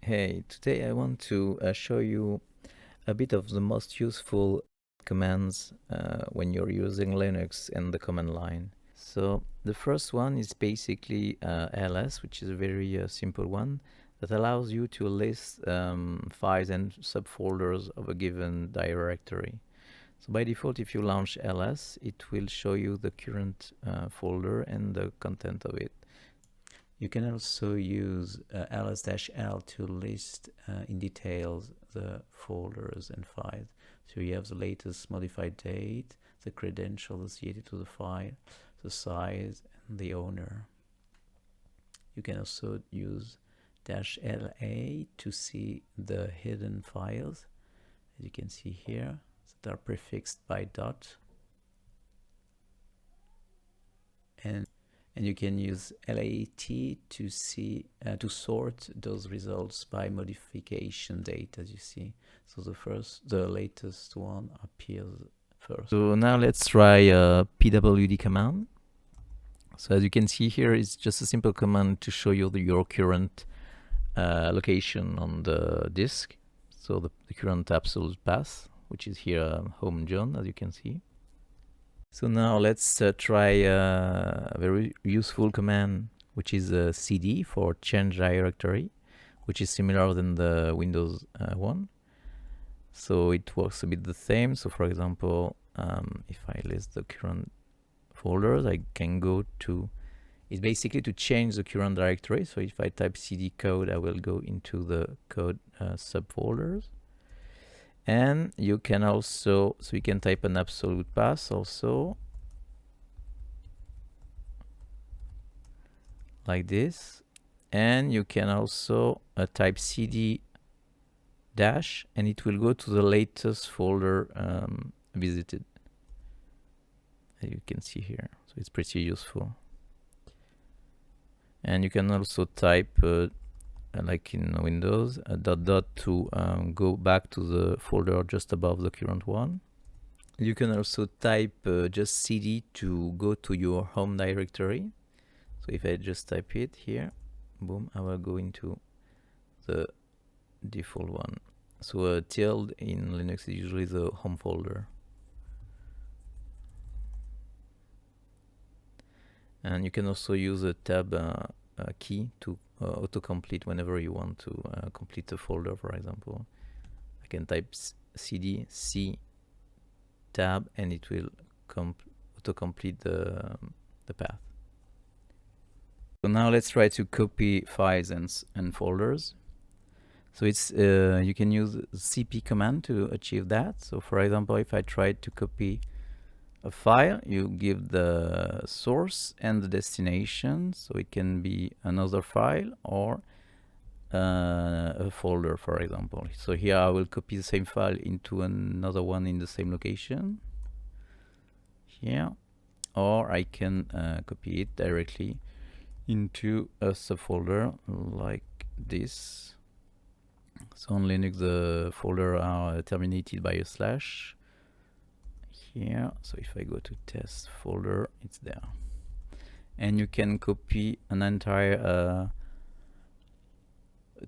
Hey, today I want to show you a bit of the most useful commands when you're using Linux in the command line. So the first one is basically ls, which is a very simple one that allows you to list files and subfolders of a given directory. So by default, if you launch ls, it will show you the current folder and the content of it. You can also use ls-l to list in details the folders and files. So you have the latest modified date, the credentials associated to the file, the size, and the owner. You can also use -la to see the hidden files, as you can see here, that are prefixed by dot. And you can use LAT to see to sort those results by modification date, as you see. So the latest one appears first. So now let's try a pwd command. So as you can see here, it's just a simple command to show you your current location on the disk. So the current absolute path, which is here home John, as you can see. So now let's try a very useful command, which is cd for change directory, which is similar than the Windows one. So it works a bit the same. So for example, if I list the current folders, I can go to, it's basically to change the current directory. So if I type cd code, I will go into the code subfolders. And you can also, so you can type an absolute path also, like this. And you can also type cd dash, and it will go to the latest folder visited, as you can see here. So it's pretty useful. And you can also type like in Windows, a dot to go back to the folder just above the current one. You can also type just cd to go to your home directory. So if I just type it here, boom, I will go into the default one. So a tilde in Linux is usually the home folder. And you can also use a tab key to autocomplete whenever you want to complete a folder, for example. I can type cd c tab and it will autocomplete the path. So now let's try to copy files and folders. So it's you can use cp command to achieve that. So for example, if I try to copy a file, you give the source and the destination. So it can be another file or a folder, for example. So here I will copy the same file into another one in the same location here, or I can copy it directly into a subfolder like this. So on Linux, the folder are terminated by a slash here. So if I go to test folder, it's there. And you can copy an entire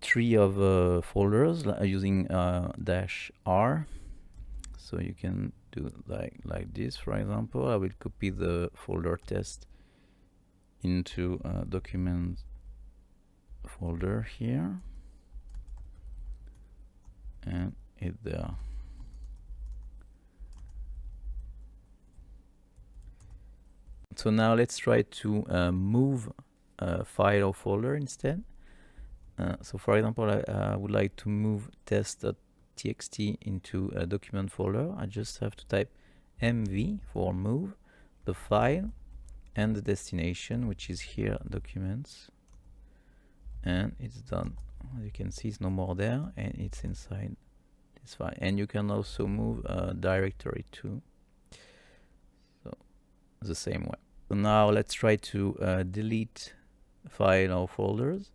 tree of folders using -r. So you can do like this, for example. I will copy the folder test into a document folder here and it there. So now let's try to move a file or folder instead. So for example, I would like to move test.txt into a document folder. I just have to type mv for move the file and the destination, which is here, documents, and it's done. As you can see, it's no more there, and it's inside this file. And you can also move a directory too, so the same way. So now let's try to delete file or folders.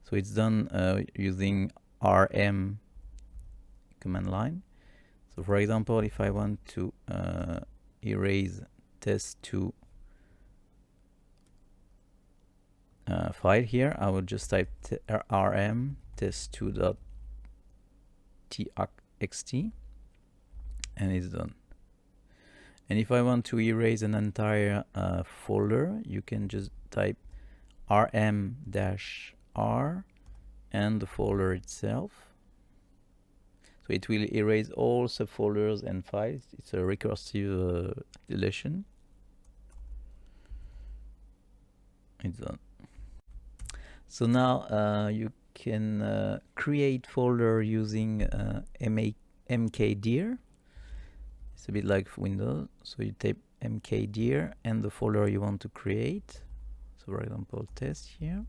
So it's done using rm command line. So for example, if I want to erase test2 file here, I will just type rm test2.txt, and it's done. And if I want to erase an entire folder, you can just type rm-r and the folder itself. So it will erase all subfolders and files. It's a recursive deletion. It's done. So now you can create folder using mkdir. It's a bit like Windows. So you type mkdir and the folder you want to create. So for example, test here,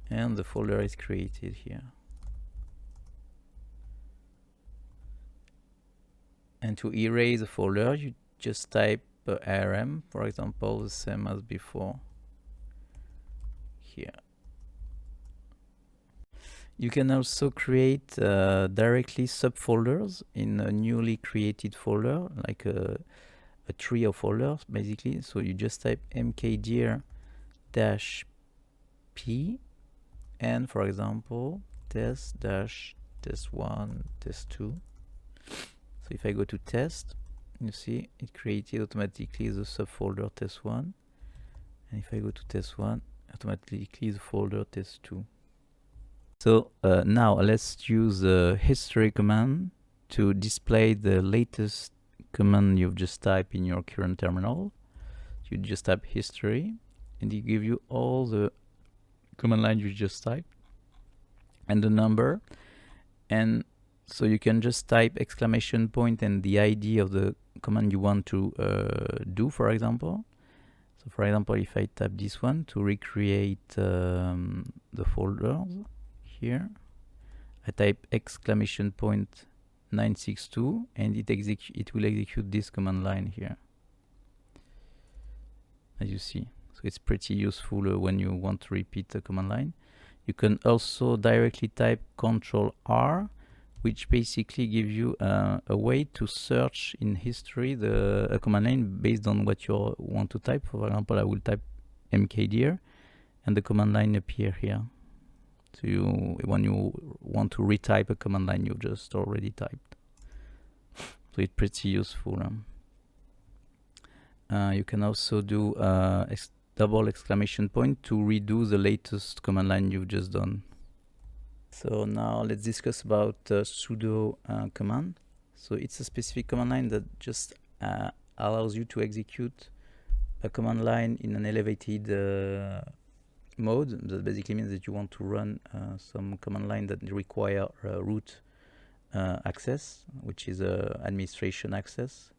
and the folder is created here. And to erase a folder, you just type rm, for example, the same as before here. You can also create directly subfolders in a newly created folder, like a tree of folders, basically. So you just type mkdir-p and, for example, test-test1, test2. So if I go to test, you see it created automatically the subfolder test1. And if I go to test1, automatically the folder test2. So now let's use the history command to display the latest command you've just typed in your current terminal. You just type history, and it gives you all the command line you just typed and the number. And so you can just type exclamation point and the ID of the command you want to do, for example. So for example, if I type this one to recreate the folders here, I type exclamation point 962 and it will execute this command line here, as you see. So it's pretty useful when you want to repeat the command line. You can also directly type Ctrl-R, which basically gives you a way to search in history a command line based on what you want to type. For example, I will type mkdir and the command line appear here. So when you want to retype a command line you just already typed. So it's pretty useful. You can also do double exclamation point to redo the latest command line you've just done. So now let's discuss about sudo command. So it's a specific command line that just allows you to execute a command line in an elevated mode. That basically means that you want to run some command line that require root access, which is administration access.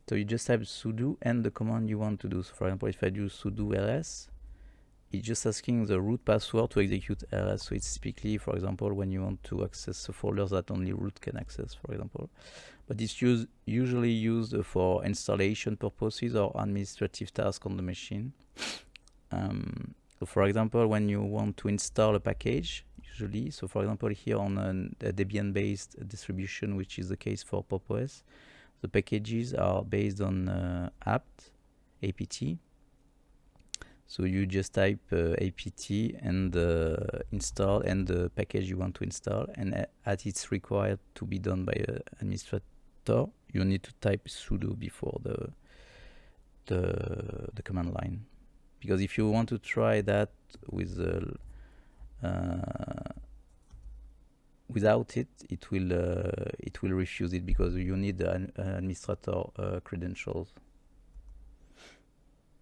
So you just type sudo and the command you want to do. So for example, if I do sudo ls, it's just asking the root password to execute ls. So it's typically, for example, when you want to access the folders that only root can access, for example. But it's usually used for installation purposes or administrative tasks on the machine. So for example, when you want to install a package, usually, so for example, here on a Debian-based distribution, which is the case for Pop! OS, the packages are based on apt. So you just type apt and install and the package you want to install, and as it's required to be done by an administrator, you need to type sudo before the command line. Because if you want to try that with without it, it will refuse it because you need an administrator credentials,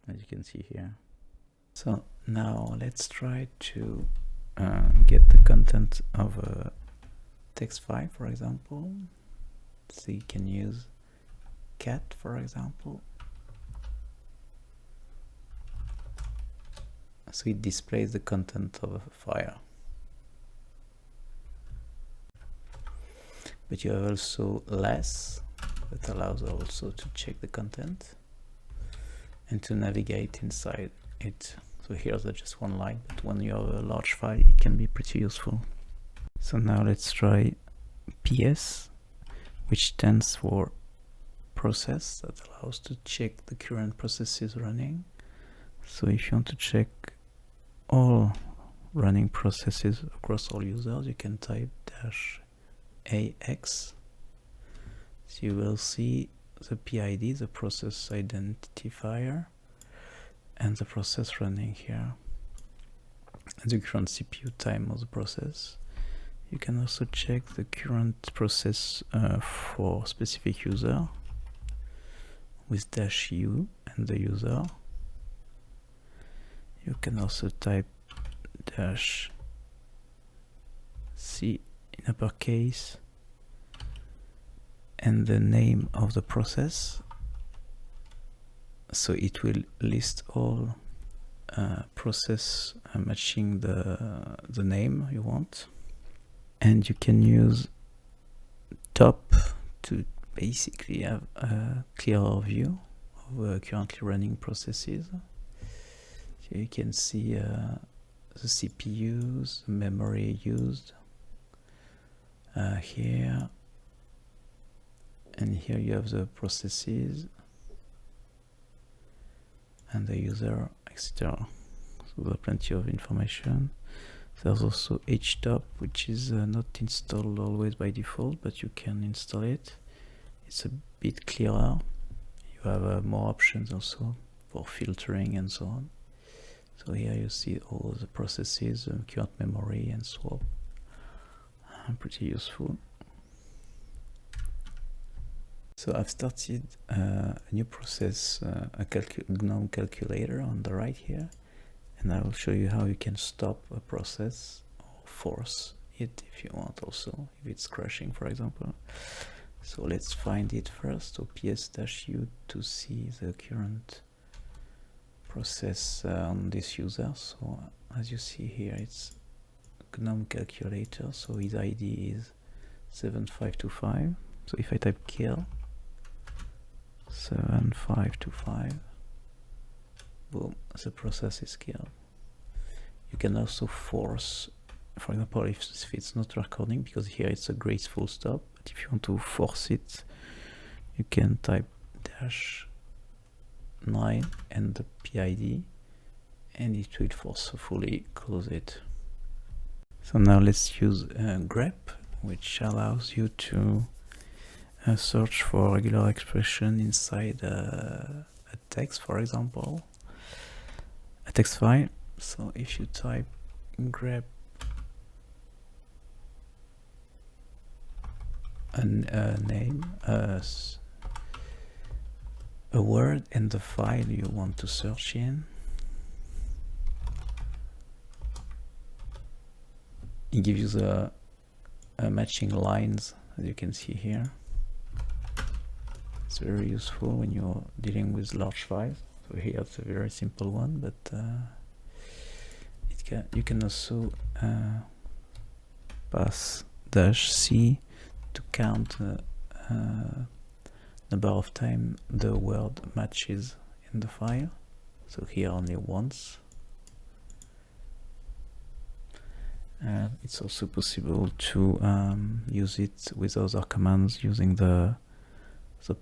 as you can see here. So now let's try to get the content of a text file, for example. So you can use cat, for example. So it displays the content of a file. But you have also less, that allows also to check the content and to navigate inside it. So here's just one line, but when you have a large file, it can be pretty useful. So now let's try PS, which stands for process, that allows to check the current processes running. So if you want to check all running processes across all users, you can type -ax. So you will see the PID, the process identifier, and the process running here, and the current CPU time of the process. You can also check the current process for specific user with -u and the user. You can also type -c in uppercase and the name of the process, so it will list all process matching the name you want. And you can use top to basically have a clearer view of currently running processes. So you can see the CPUs, the memory used here, and here you have the processes and the user, etc. So there are plenty of information. There's also htop, which is not installed always by default, but you can install it. It's a bit clearer. You have more options also for filtering and so on. So here you see all the processes, current memory and swap. Pretty useful. So I've started a new process, a GNOME calculator on the right here, and I will show you how you can stop a process or force it if you want also, if it's crashing, for example. So let's find it first. So ps-u to see the current process on this user. So as you see here, it's GNOME calculator, so his ID is 7525. So if I type kill 7525, boom, the process is killed. You can also force, for example, if it's not recording, because here it's a graceful stop, but if you want to force it, you can type -9 and the PID, and it will forcefully close it. So now let's use grep, which allows you to search for regular expression inside a text, for example, a text file. So if you type grep a name, a word and the file you want to search in, it gives you the matching lines, as you can see here. It's very useful when you're dealing with large files. So here it's a very simple one, but you can also pass -c to count the number of time the word matches in the file. So here only once. And it's also possible to use it with other commands using the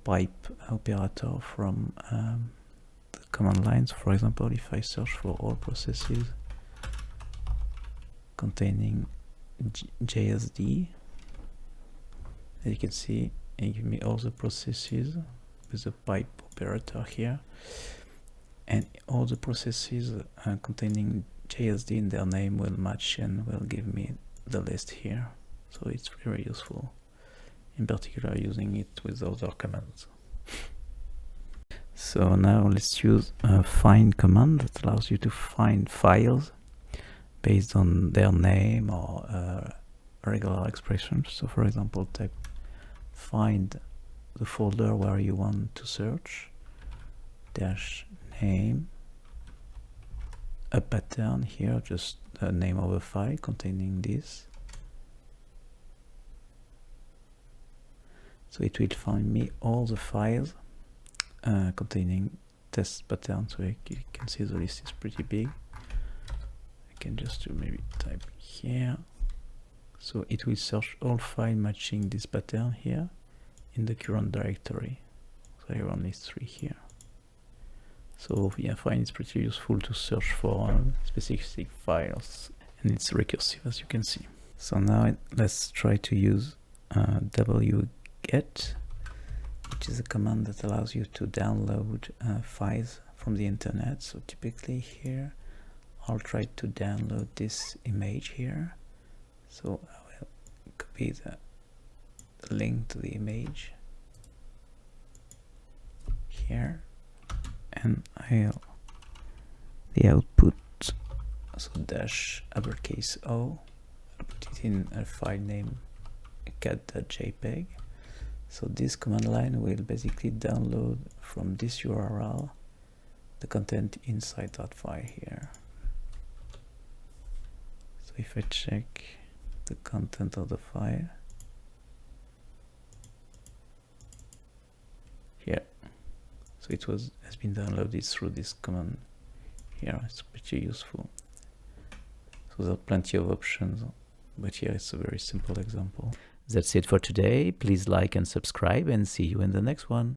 pipe operator from the command lines. For example, if I search for all processes containing JSD, as you can see, it gives me all the processes with the pipe operator here, and all the processes containing JSD in their name will match and will give me the list here. So it's very useful, in particular using it with other commands. So now let's use a find command that allows you to find files based on their name or regular expressions. So for example, type find the folder where you want to search, -name, a pattern here, just the name of a file containing this. So it will find me all the files containing test pattern. So you can see the list is pretty big. I can just do maybe type here. So it will search all files matching this pattern here in the current directory. So I have only 3 here. So yeah, I find it's pretty useful to search for specific files. and it's recursive, as you can see. So now let's try to use wget, which is a command that allows you to download files from the internet. So typically here I'll try to download this image here. So I will copy the link to the image here, and the output, so dash uppercase O, I'll put it in a file name cat.jpg. So this command line will basically download from this URL the content inside that file here. So if I check the content of the file here, so it has been downloaded through this command here. It's pretty useful. So there are plenty of options, but here it's a very simple example. That's it for today. Please like and subscribe, and see you in the next one.